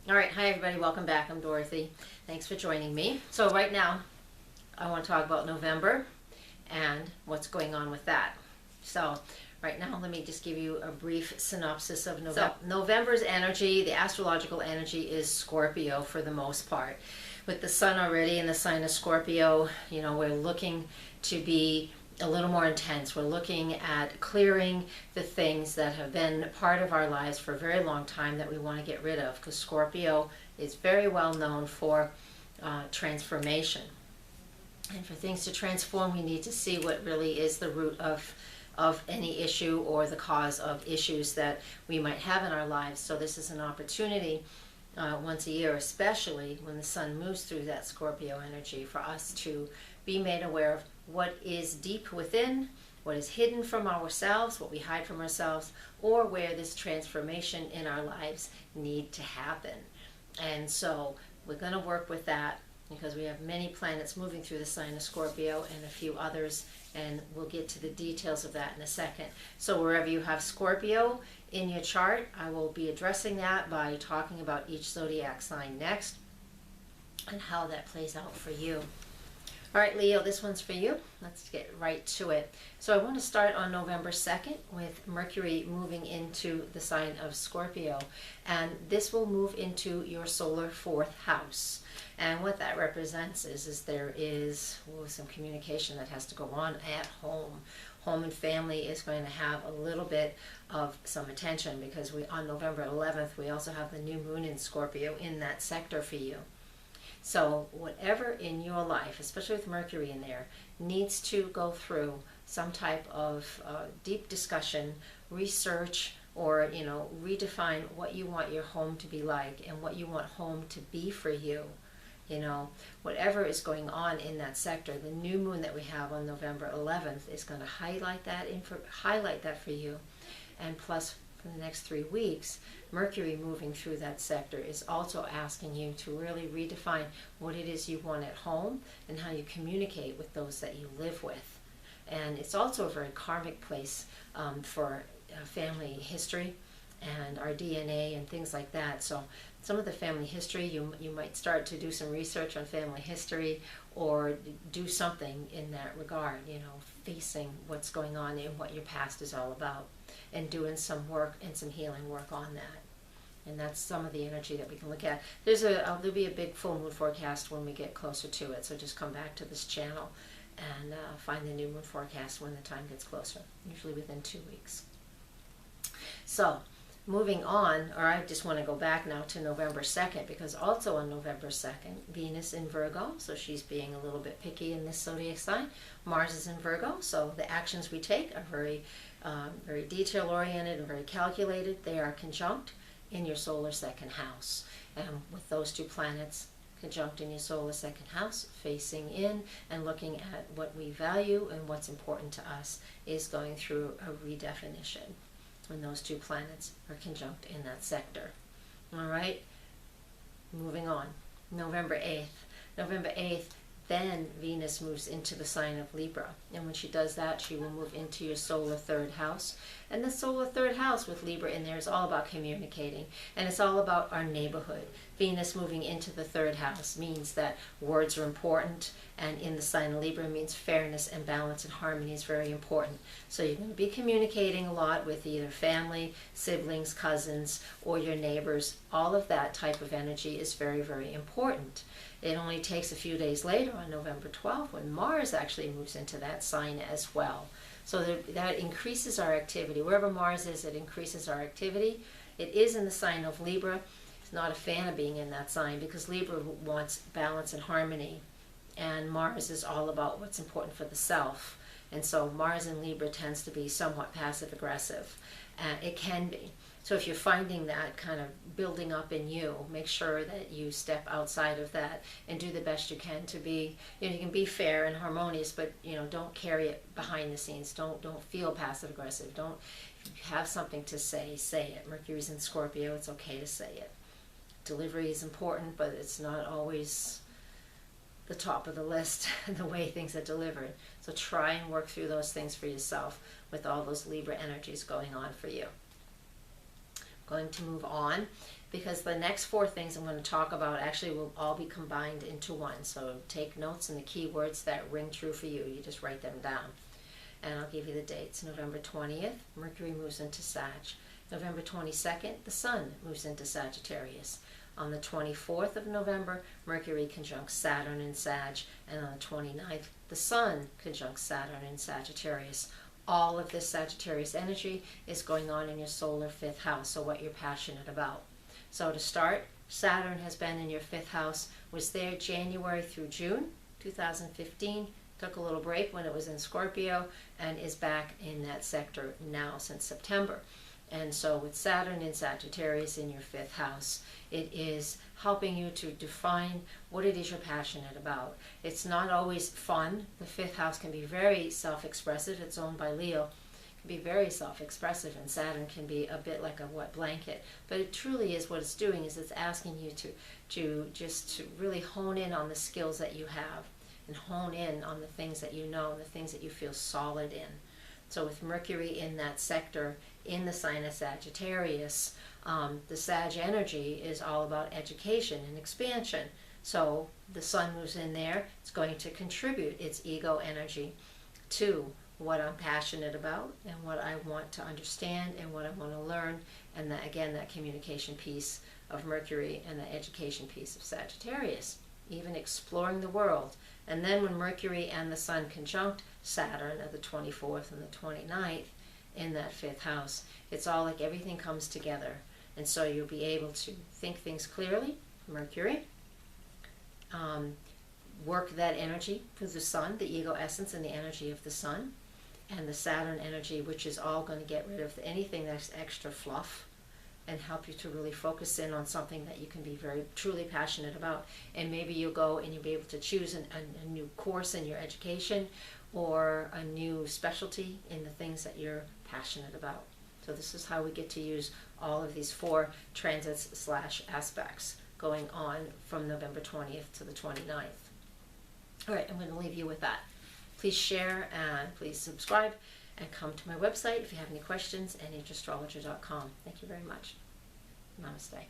All right, hi everybody, welcome back. I'm Dorothy. Thanks for joining me. So right now, I want to talk about November and what's going on with that. So right now, let me just give you a brief synopsis of November. So November's energy, the astrological energy, is Scorpio for the most part. With the sun already in the sign of Scorpio, we're looking to be a little more intense. We're looking at clearing the things that have been part of our lives for a very long time that we want to get rid of, because Scorpio is very well known for transformation. And for things to transform, we need to see what really is the root of any issue or the cause of issues that we might have in our lives. So this is an opportunity once a year, especially when the sun moves through that Scorpio energy, for us to be made aware of what is deep within, what is hidden from ourselves, what we hide from ourselves, or where this transformation in our lives need to happen. And so we're going to work with that because we have many planets moving through the sign of Scorpio and a few others, and we'll get to the details of that in a second. So wherever you have Scorpio in your chart, I will be addressing that by talking about each zodiac sign next and how that plays out for you. All right, Leo, this one's for you. Let's get right to it. So I want to start on November 2nd with Mercury moving into the sign of Scorpio. And this will move into your solar fourth house. And what that represents is there is some communication that has to go on at home. Home and family is going to have a little bit of some attention because on November 11th, we also have the new moon in Scorpio in that sector for you. So whatever in your life, especially with Mercury in there, needs to go through some type of deep discussion, research, or redefine what you want your home to be like and what you want home to be for you. Whatever is going on in that sector, the new moon that we have on November 11th is going to highlight that for you. And plus, for the next 3 weeks, Mercury moving through that sector is also asking you to really redefine what it is you want at home and how you communicate with those that you live with. And it's also a very karmic place for family history and our DNA and things like that. So some of the family history, you might start to do some research on family history or do something in that regard, facing what's going on and what your past is all about, and doing some work and some healing work on that. And that's some of the energy that we can look at. There'll be a big full moon forecast when we get closer to it, so just come back to this channel and find the new moon forecast when the time gets closer, usually within 2 weeks. So moving on, or I just want to go back now to November 2nd, because also on November 2nd, Venus in Virgo, so she's being a little bit picky in this zodiac sign. Mars is in Virgo, so the actions we take are very detail-oriented and very calculated. They are conjunct in your solar second house. And with those two planets conjunct in your solar second house, facing in and looking at what we value and what's important to us, is going through a redefinition when those two planets are conjunct in that sector. All right, moving on. November 8th, then Venus moves into the sign of Libra. And when she does that, she will move into your solar third house. And the solar third house with Libra in there is all about communicating. And it's all about our neighborhood. Venus moving into the third house means that words are important. And in the sign of Libra means fairness and balance and harmony is very important. So you're going to be communicating a lot with either family, siblings, cousins, or your neighbors. All of that type of energy is very, very important. It only takes a few days later on November 12th when Mars actually moves into that sign as well. So that increases our activity. Wherever Mars is, it increases our activity. It is in the sign of Libra. It's not a fan of being in that sign because Libra wants balance and harmony. And Mars is all about what's important for the self. And so Mars in Libra tends to be somewhat passive-aggressive. It can be. So if you're finding that kind of building up in you, make sure that you step outside of that and do the best you can to be, you can be fair and harmonious, but don't carry it behind the scenes. Don't feel passive aggressive. If you have something to say it. Mercury's in Scorpio, it's okay to say it. Delivery is important, but it's not always the top of the list the way things are delivered. So try and work through those things for yourself with all those Libra energies going on for you. Going to move on. because the next 4 things I'm going to talk about actually will all be combined into one. So take notes and the keywords that ring true for you. You just write them down. And I'll give you the dates. November 20th, Mercury moves into Sag. November 22nd, the Sun moves into Sagittarius. On the 24th of November, Mercury conjuncts Saturn in Sag. And on the 29th, the Sun conjuncts Saturn in Sagittarius. All of this Sagittarius energy is going on in your solar 5th house, so what you're passionate about. So to start, Saturn has been in your 5th house, was there January through June 2015, took a little break when it was in Scorpio, and is back in that sector now since September. And so with Saturn in Sagittarius in your 5th house, it is helping you to define what it is you're passionate about. It's not always fun. The 5th house can be very self-expressive. It's owned by Leo. It can be very self-expressive, and Saturn can be a bit like a wet blanket. But it truly is, what it's doing is it's asking you to really hone in on the skills that you have, and hone in on the things that you know and the things that you feel solid in. So with Mercury in that sector, in the sign of Sagittarius, the Sag energy is all about education and expansion. So the Sun moves in there, it's going to contribute its ego energy to what I'm passionate about and what I want to understand and what I want to learn. And that, again, that communication piece of Mercury and the education piece of Sagittarius, even exploring the world. And then when Mercury and the Sun conjunct Saturn at the 24th and the 29th in that 5th house, it's all like everything comes together. And so you'll be able to think things clearly, Mercury, work that energy through the Sun, the ego essence and the energy of the Sun, and the Saturn energy, which is all going to get rid of anything that's extra fluff and help you to really focus in on something that you can be very truly passionate about. And maybe you'll go and you'll be able to choose a new course in your education or a new specialty in the things that you're passionate about. So this is how we get to use all of these 4 transits / aspects going on from November 20th to the 29th. All right, I'm going to leave you with that. Please share and please subscribe and come to my website if you have any questions, astrologer.com. Thank you very much. Namaste.